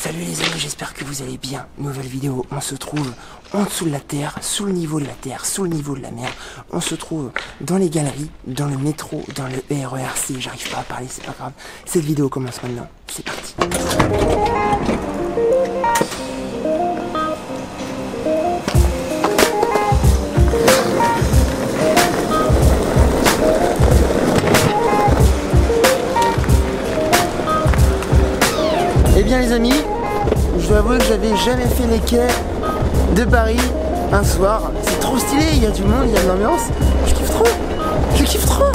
Salut les amis, j'espère que vous allez bien. Nouvelle vidéo, on se trouve en dessous de la terre, sous le niveau de la terre, sous le niveau de la mer. On se trouve dans les galeries, dans le métro, dans le RERC. J'arrive pas à parler, c'est pas grave. Cette vidéo commence maintenant, c'est parti. Eh bien les amis, je dois avouer que j'avais jamais fait les quais de Paris un soir. C'est trop stylé, il y a du monde, il y a de l'ambiance. Je kiffe trop, je kiffe trop.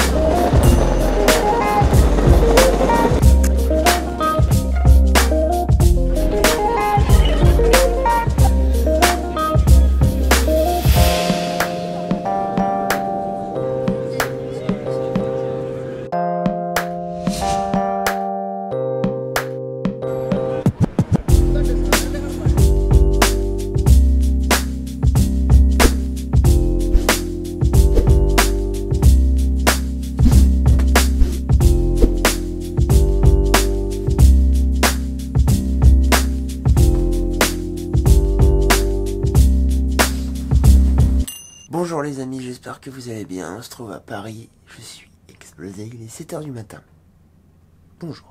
Bonjour les amis, j'espère que vous allez bien. On se trouve à Paris, je suis explosé, il est 7 h du matin. Bonjour.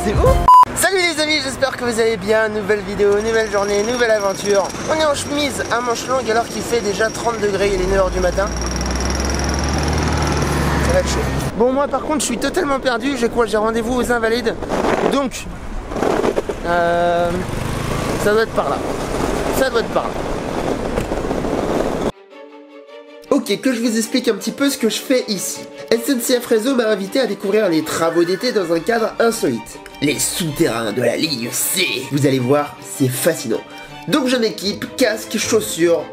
C'est ouf! Salut les amis, j'espère que vous allez bien. Nouvelle vidéo, nouvelle journée, nouvelle aventure. On est en chemise à manches longues alors qu'il fait déjà 30 degrés, il est 9 h du matin. Ça va être chaud. Bon, moi par contre je suis totalement perdu. J'ai quoi? J'ai rendez-vous aux Invalides. Donc ça doit être par là. Ça doit être par là. Ok, que je vous explique un petit peu ce que je fais ici. SNCF Réseau m'a invité à découvrir les travaux d'été dans un cadre insolite. Les souterrains de la ligne C. Vous allez voir, c'est fascinant. Donc je m'équipe, casque, chaussures,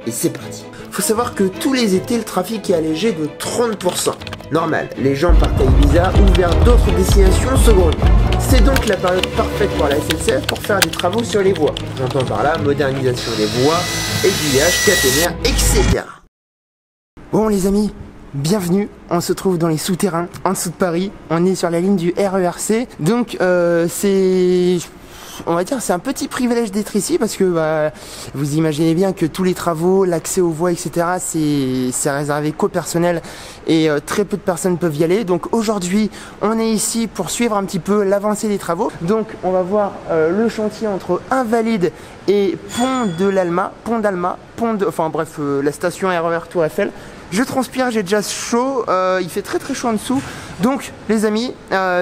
et c'est parti. Faut savoir que tous les étés, le trafic est allégé de 30%. Normal, les gens partent à Ibiza ou vers d'autres destinations secondes. C'est donc la période parfaite pour la SNCF pour faire des travaux sur les voies. J'entends par là modernisation des voies, aiguillage, caténaire, etc. Bon les amis, bienvenue, on se trouve dans les souterrains, en dessous de Paris, on est sur la ligne du RERC, donc c'est, on va dire, c'est un petit privilège d'être ici parce que vous imaginez bien que tous les travaux, l'accès aux voies, etc., c'est réservé qu'au personnel et très peu de personnes peuvent y aller. Donc aujourd'hui, on est ici pour suivre un petit peu l'avancée des travaux. Donc on va voir le chantier entre Invalides et Pont d'Alma, enfin bref, la station RER Tour Eiffel. Je transpire, j'ai déjà chaud, il fait très chaud en dessous. Donc les amis,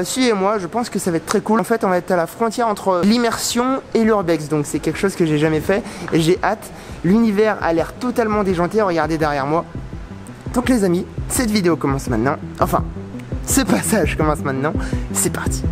suivez-moi, je pense que ça va être très cool. En fait on va être à la frontière entre l'immersion et l'urbex. Donc c'est quelque chose que j'ai jamais fait et j'ai hâte. L'univers a l'air totalement déjanté, regardez derrière moi. Donc les amis, cette vidéo commence maintenant. Enfin, ce passage commence maintenant, c'est parti.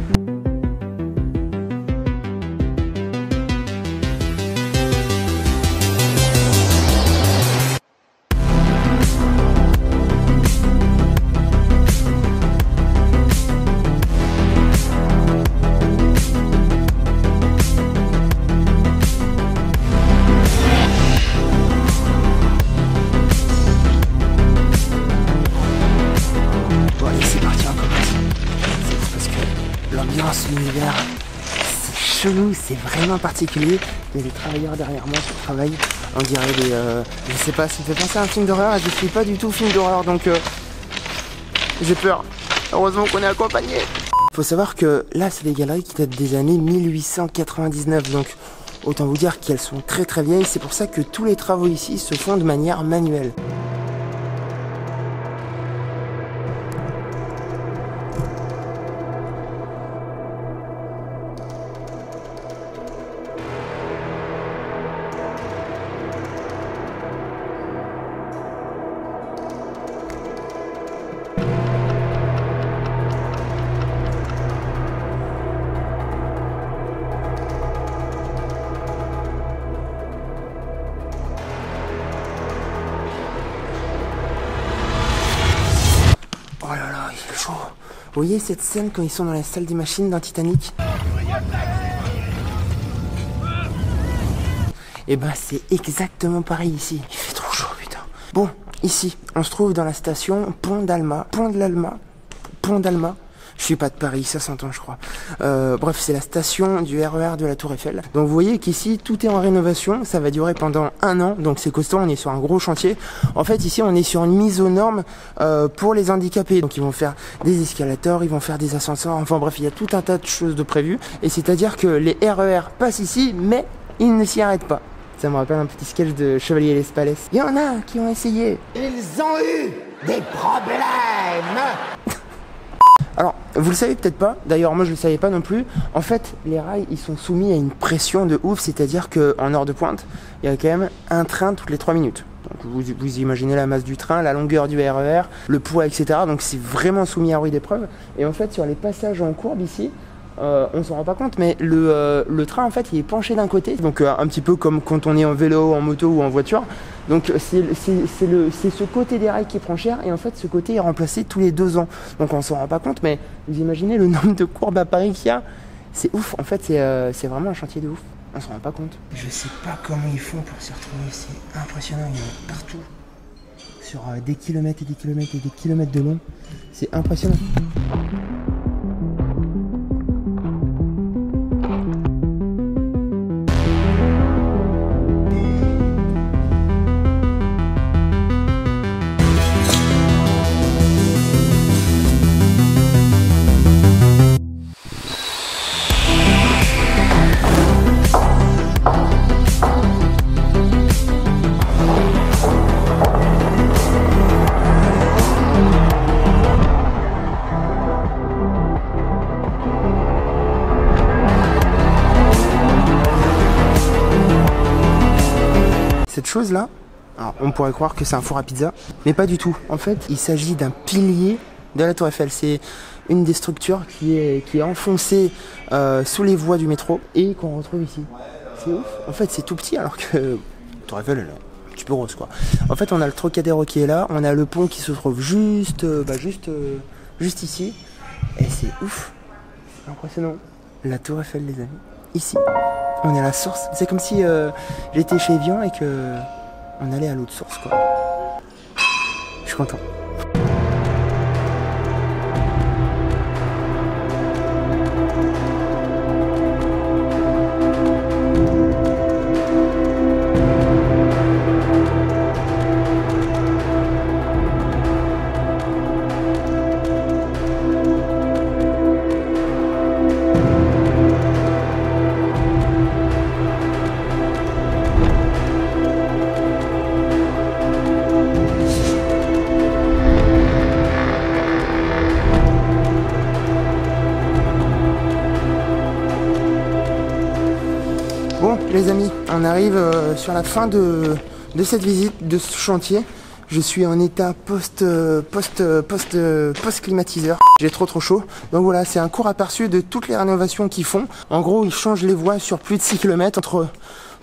L'univers, c'est chelou, c'est vraiment particulier. Il y a des travailleurs derrière moi qui travaillent. On dirait des... je sais pas, ça me fait penser à un film d'horreur et je suis pas du tout film d'horreur donc j'ai peur. Heureusement qu'on est accompagné. Faut savoir que là c'est des galeries qui datent des années 1899 donc autant vous dire qu'elles sont très vieilles. C'est pour ça que tous les travaux ici se font de manière manuelle. Vous voyez cette scène quand ils sont dans la salle des machines dans Titanic? Et ben c'est exactement pareil ici. Il fait trop chaud, putain. Bon, ici, on se trouve dans la station Pont d'Alma. Je suis pas de Paris, ça s'entend, je crois. Bref, c'est la station du RER de la Tour Eiffel. Donc vous voyez qu'ici, tout est en rénovation. Ça va durer pendant 1 an, donc c'est costaud. On est sur un gros chantier. En fait, ici, on est sur une mise aux normes pour les handicapés. Donc ils vont faire des escalators, ils vont faire des ascenseurs. Enfin bref, il y a tout un tas de choses de prévues. Et c'est-à-dire que les RER passent ici, mais ils ne s'y arrêtent pas. Ça me rappelle un petit sketch de Chevalier L'Espalès. Il y en a qui ont essayé. Ils ont eu des problèmes. Alors, vous le savez peut-être pas, d'ailleurs moi je le savais pas non plus, en fait les rails ils sont soumis à une pression de ouf, c'est-à-dire qu'en heure de pointe, il y a quand même un train toutes les 3 minutes. Donc vous imaginez la masse du train, la longueur du RER, le poids, etc. Donc c'est vraiment soumis à rude épreuve. Et en fait sur les passages en courbe ici, on s'en rend pas compte, mais le train en fait il est penché d'un côté, donc un petit peu comme quand on est en vélo, en moto ou en voiture. Donc c'est ce côté des rails qui prend cher, et en fait ce côté est remplacé tous les 2 ans. Donc on s'en rend pas compte, mais vous imaginez le nombre de courbes à Paris qu'il y a, c'est ouf. En fait c'est vraiment un chantier de ouf, on s'en rend pas compte. Je sais pas comment ils font pour s'y retrouver, c'est impressionnant, il y en a partout. Sur des kilomètres et des kilomètres et des kilomètres de long, c'est impressionnant. Cette chose là, alors on pourrait croire que c'est un four à pizza, mais pas du tout. En fait, il s'agit d'un pilier de la Tour Eiffel. C'est une des structures qui est enfoncée sous les voies du métro et qu'on retrouve ici. C'est ouf. En fait, c'est tout petit alors que la Tour Eiffel elle est un petit peu grosse quoi. En fait, on a le Trocadéro qui est là, on a le pont qui se trouve juste ici, et c'est ouf. C'est impressionnant. La Tour Eiffel, les amis. Ici, on est à la source. C'est comme si j'étais chez Evian et que on allait à l'autre source, quoi. Je suis content. Bon les amis, on arrive sur la fin de cette visite, de ce chantier. Je suis en état post-climatiseur. J'ai trop chaud. Donc voilà, c'est un court aperçu de toutes les rénovations qu'ils font. En gros, ils changent les voies sur plus de 6 km entre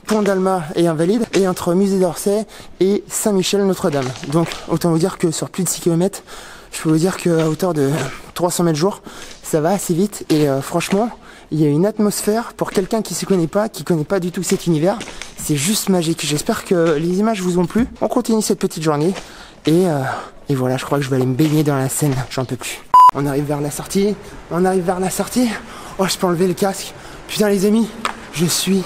Pont d'Alma et Invalides, et entre Musée d'Orsay et Saint-Michel-Notre-Dame. Donc autant vous dire que sur plus de 6 km, je peux vous dire qu'à hauteur de 300 mètres jour, ça va assez vite. Et franchement, il y a une atmosphère pour quelqu'un qui connaît pas du tout cet univers. C'est juste magique. J'espère que les images vous ont plu. On continue cette petite journée. Et voilà, je crois que je vais aller me baigner dans la Seine. J'en peux plus. On arrive vers la sortie. Oh, je peux enlever le casque. Putain les amis, je sue,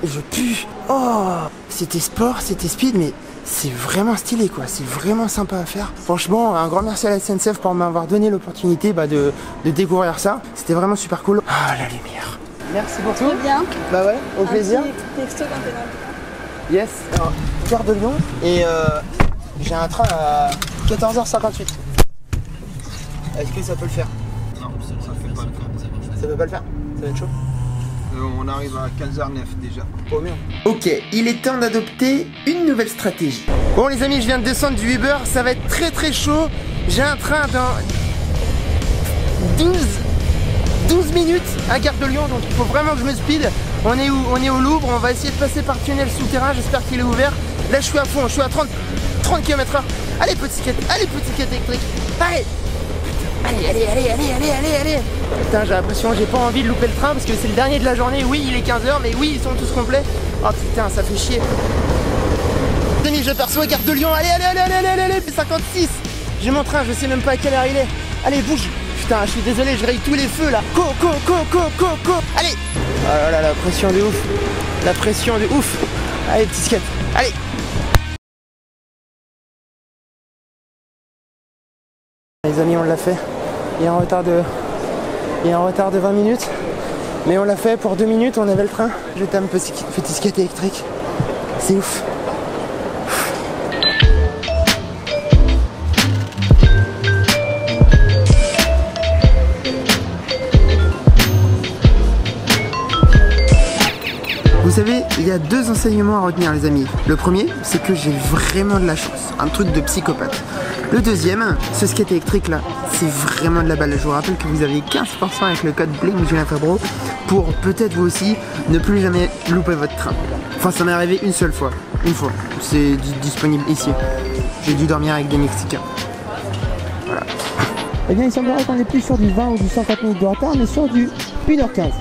je pue. Oh, c'était sport, c'était speed, mais c'est vraiment stylé quoi, c'est vraiment sympa à faire. Franchement, un grand merci à la SNCF pour m'avoir donné l'opportunité de découvrir ça. C'était vraiment super cool. Ah, la lumière. Merci pour tout. Bien. Bah ouais, au plaisir. Petit texto quand t'es dans le train. Yes. Alors, Gare de Lyon et j'ai un train à 14h58. Est-ce que ça peut le faire? Non, ça fait pas le faire. Ça peut pas le faire? Ça va être chaud. On arrive à 15h09 déjà. Oh merde. Ok, il est temps d'adopter une nouvelle stratégie. Bon les amis, je viens de descendre du Uber, ça va être très chaud. J'ai un train dans 12 minutes à Gare de Lyon, donc il faut vraiment que je me speed. On est où? On est au Louvre, on va essayer de passer par tunnel souterrain, j'espère qu'il est ouvert. Là je suis à fond, je suis à 30 km/h. Allez petit quête électrique. Allez. Allez. Putain, j'ai l'impression, j'ai pas envie de louper le train parce que c'est le dernier de la journée. Oui, il est 15h, mais oui, ils sont tous complets. Oh putain, ça fait chier. Les amis, je perçois Gare de Lyon. Allez, 56. J'ai mon train, je sais même pas à quelle heure il est. Allez, bouge. Putain, je suis désolé, je raye tous les feux là. Go. Allez. Oh là, la pression de ouf. Allez, petit skate. Allez. Les amis, on l'a fait. Il y a un retard de 20 minutes. Mais on l'a fait pour 2 minutes, on avait le train. J'étais un petit skate électrique. C'est ouf. Vous savez, il y a 2 enseignements à retenir les amis. Le premier, c'est que j'ai vraiment de la chance. Un truc de psychopathe. Le deuxième, ce skate électrique là, c'est vraiment de la balle. Je vous rappelle que vous avez 15% avec le code BLING Julien Fabreau pour peut-être vous aussi ne plus jamais louper votre train. Enfin, ça m'est arrivé une seule fois. Une fois. C'est disponible ici. J'ai dû dormir avec des Mexicains. Voilà. Eh bien, il semblerait qu'on n'est plus sur du 20 ou du 104 minutes de retard, mais sur du 1h15.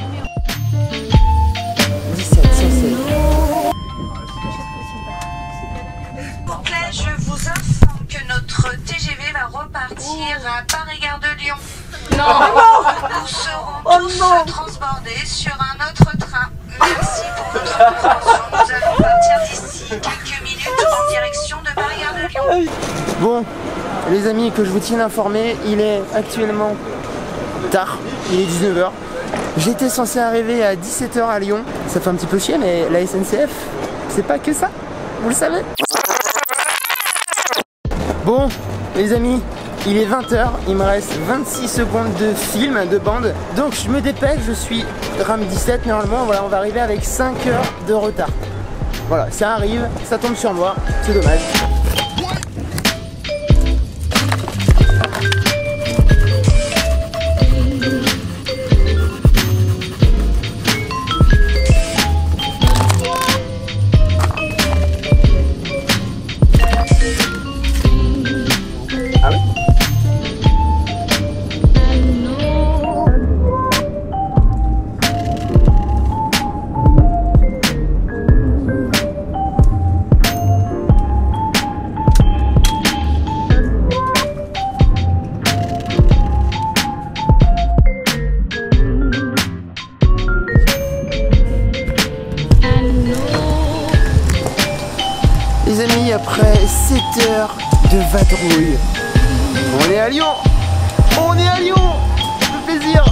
17, 116. Je vous informe que notre TGV va repartir à Paris-Gare de Lyon. Nous serons tous transbordés sur un autre train. Merci pour votre compréhension. Nous allons partir d'ici quelques minutes en direction de Paris-Gare de Lyon. Bon, les amis, que je vous tienne informés, il est actuellement tard, il est 19h. J'étais censé arriver à 17h à Lyon. Ça fait un petit peu chier, mais la SNCF, c'est pas que ça, vous le savez. Bon, les amis, il est 20h, il me reste 26 secondes de film, de bande. Donc je me dépêche, je suis RAM 17 normalement, voilà, on va arriver avec 5 heures de retard. Voilà, ça arrive, ça tombe sur moi, c'est dommage. Les amis, après 7 heures de vadrouille, on est à Lyon. Ça fait plaisir.